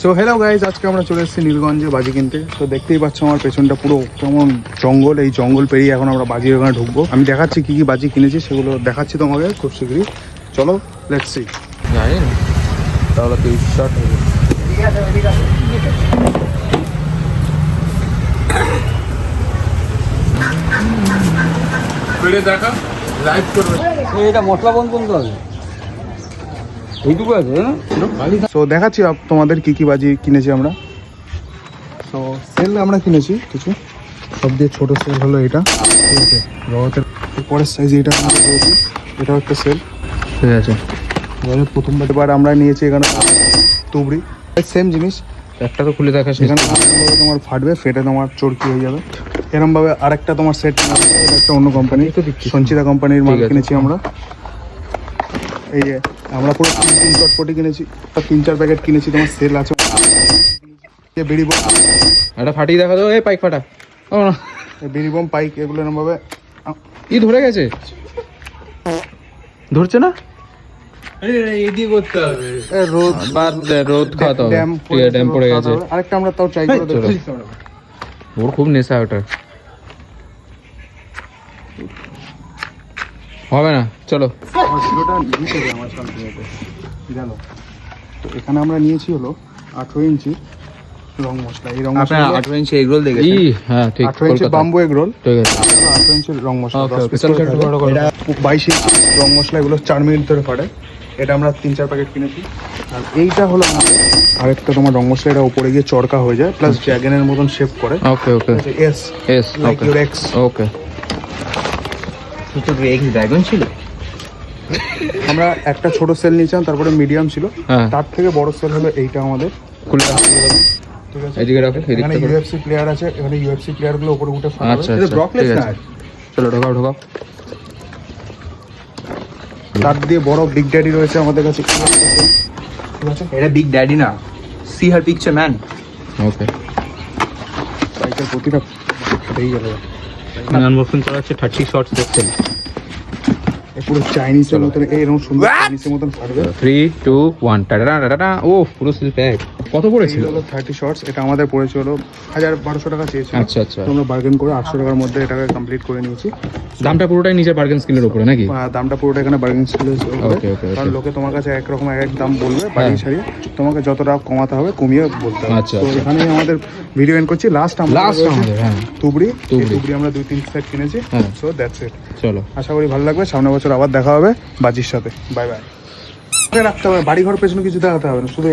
So hello guys, আজকে আমরা চলে এসেছি নীলগঞ্জে বাজি কিনতে। তো দেখতেই পাচ্ছ আমার পেছনটা পুরো কেমন জঙ্গল, এই জঙ্গল পেরিয়ে এখন আমরা বাজির ওখানে ঢুকবো। আমি দেখাচ্ছি কি কি বাজি কিনেছি, সেগুলো দেখাচ্ছি তোমাকে খুব শীঘ্রই। চলো লেটস সি। জানি না তাহলে 30 শট হবে। ঠিক আছে ঠিক আছে। পেড়ে দেখা লাইভ করবে। এটা মশলা বন্ধ বন্ধ হবে এইটুকু আছে না। সো দেখাচ্ছি তোমাদের কি কি বাজি কিনেছি আমরা। সো সেল আমরা কিনেছি কিছু, সব দিয়ে ছোটো সেল হলো এটা, ঠিক আছে। রথের পরের সাইজ এটা আমরা পেয়েছি, এটাও একটা সেল, ঠিক আছে। রথের প্রথমবার এবার আমরা নিয়েছি এখানে তুবড়ি, সেম জিনিস। একটা তো খুলে দেখা সেখানে তোমার ফাটবে, ফেটে তোমার চরকি হয়ে যাবে। এরমভাবে আরেকটা তোমার সেট, এটা একটা অন্য কোম্পানি, সঞ্চিতা কোম্পানির মাল কিনেছি আমরা। এই যে আমরা পুরো 3 চটপটি কিনেছি, 3-4 প্যাকেট কিনেছি, তোমার সেল আছে। বিড়ি বোম, এটা ফাটিয়ে দেখা দাও, এই পাইক ফাটা। ও না, বিড়ি বোম পাইক এগুলো এরমভাবে ই ধরে গেছে, ধরছে না। রোদ বাদ দে, রোদ খাওয়াতে হবে। ড্যাম পড়ে গেছে। আরেকটা আমরা তাও ট্রাই করে দেখি। ওর খুব নেশা ওটা, হবে না। চলো গেল। তো এখানে আমরা নিয়েছি হলো 18 ইঞ্চি রং মশলা। এই রং মশলা 18 ইঞ্চি এগরোল দেখেছেন? ই হ্যাঁ ঠিক, 18 ইঞ্চি বাম্বু এগ রোল, ঠিক আছে। 18 ইঞ্চি রং মশলা, ওকে, 10 ওকে, পিস চল, করে চল, থাকে। বড় করো। এটা 22 ইঞ্চি রং মশলা, এগুলো 4 মিনিট ধরে ফাটে। এটা আমরা 3-4 প্যাকেট কিনেছি। আর এইটা হলো আমাদের আরেকটা তোমার রং মশলা, এটা উপরে গিয়ে চরকা হয়ে যায়, প্লাস ড্রাগনের মতন শেপ করে। Okay okay, S S, like okay your X. Okay. তো এক্স ড্রাগন ছিল। আমরা একটা ছোট সেল নিয়েছিলাম, তারপরে মিডিয়াম ছিল, হ্যাঁ, তার থেকে বড় সেল হলো এইটা আমাদের, খুলে রাখো। ঠিক আছে। এদিকে রাখো, এখানে এদিকে রাখো। ইউএফসি প্লেয়ার আছে, এখানে ইউএফসি প্লেয়ার গুলো উপরে উঠে ফাটাবে। আচ্ছা আচ্ছা, ঠিক আছে। চলো ঢোকাও ঢোকাও। তার দিয়ে বড় বিগ ড্যাডি রয়েছে আমাদের কাছে, ঠিক আছে। এটা বিগ ড্যাডি না, সি হার পিকচার ম্যান। ওকে, সাইকেল প্রতিটা ফেটেই গেল। আনবক্সিং করা হচ্ছে 30 শর্টস দেখছেন। পুরো চাইনিজের মতন এইরকম সুন্দর চাইনিজের মতন ফাটবে। 3 2 1 টাটা টাটা। ও পুরো সিল প্যাক। কত পড়েছিল? 30 শর্টস, এটা আমাদের পড়েছে হলো 1200 টাকা চেয়েছিল। আচ্ছা আচ্ছা, আমরা বার্গেন করে 800 টাকার মধ্যে এটাকে কমপ্লিট করে নিয়েছি। দামটা পুরোটাই নিচে বার্গেন স্কেলের উপরে নাকি? দামটা পুরোটা এখানে বার্গেন স্কেলে, ওকে ওকে কারণ ওকে। লোকে তোমার কাছে একরকম এক দাম বলবে বাড়ি ছাড়িয়ে, তোমাকে যত টাকা কমাতে হবে কমিয়ে বলতে হবে। আচ্ছা, তো আচ্ছা। এখানেই আমাদের ভিডিও এন্ড করছি। লাস্ট আমাদের হ্যাঁ তুবড়ি, তুবড়ি। তুবড়ি আমরা 2-3 সেট কিনেছি। হ্যাঁ। So that's it. চলো, আশা করি ভালো লাগবে। সামনের বছর আবার দেখা হবে বাজির সাথে। Bye bye. রাখতে হবে বাড়ি ঘর পেছনে কিছু দেখাতে হবে না, শুধু